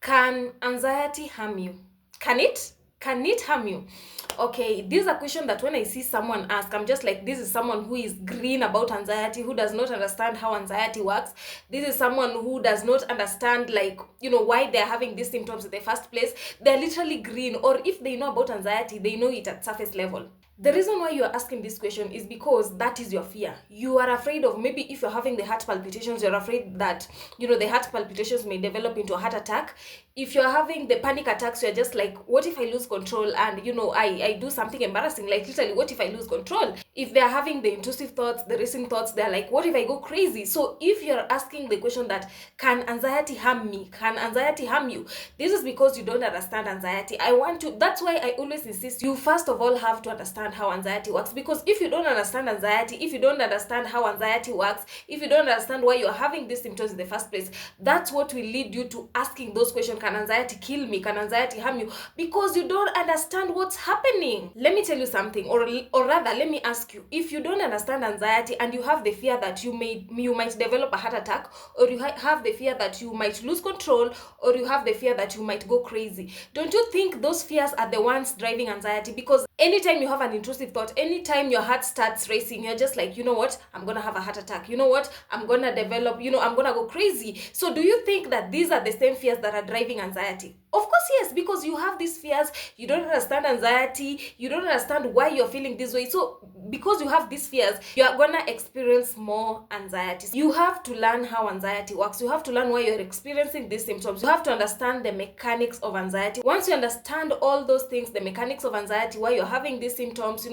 Can anxiety harm you? Can it? Can it harm you? Okay, this is a question that when I see someone ask, I'm just like, this is someone who is green about anxiety, who does not understand how anxiety works. This is someone who does not understand, like, why they're having these symptoms in the first place. They're literally green, or if they know about anxiety, they know it at surface level. The reason why you are asking this question is because that is your fear. You are afraid of, maybe if you're having the heart palpitations, you're afraid that, the heart palpitations may develop into a heart attack. If you're having the panic attacks, you're just like, what if I lose control and, I do something embarrassing? Like, literally, what if I lose control? If they're having the intrusive thoughts, the racing thoughts, they're like, what if I go crazy? So if you're asking the question that, can anxiety harm me? Can anxiety harm you? This is because you don't understand anxiety. That's why I always insist you first of all have to understand how anxiety works, because if you don't understand anxiety, if you don't understand how anxiety works, if you don't understand why you're having these symptoms in the first place, that's what will lead you to asking those questions. Can anxiety kill me? Can anxiety harm you? Because you don't understand what's happening. Let me tell you something, or rather, let me ask you, if you don't understand anxiety and you have the fear that you might develop a heart attack, or you have the fear that you might lose control, or you have the fear that you might go crazy, don't you think those fears are the ones driving anxiety? Because anytime you have an intrusive thought, anytime your heart starts racing, you're just like, you know what, I'm gonna have a heart attack, you know what, I'm gonna develop, I'm gonna go crazy. So do you think that these are the same fears that are driving anxiety? Of course yes, because you have these fears, you don't understand anxiety, you don't understand why you're feeling this way. So because you have these fears, you're gonna experience more anxiety. You have to learn how anxiety works. You have to learn why you're experiencing these symptoms. You have to understand the mechanics of anxiety. Once you understand all those things, the mechanics of anxiety, why you're having these symptoms,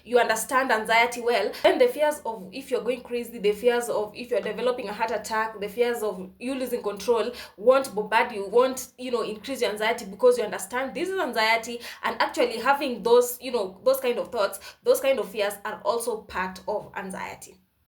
you understand anxiety well, then the fears of if you're going crazy, the fears of if you're developing a heart attack, the fears of you losing control won't bombard you, won't increase your anxiety, because you understand this is anxiety. And actually having those those kind of thoughts, those kind of fears are also part of anxiety.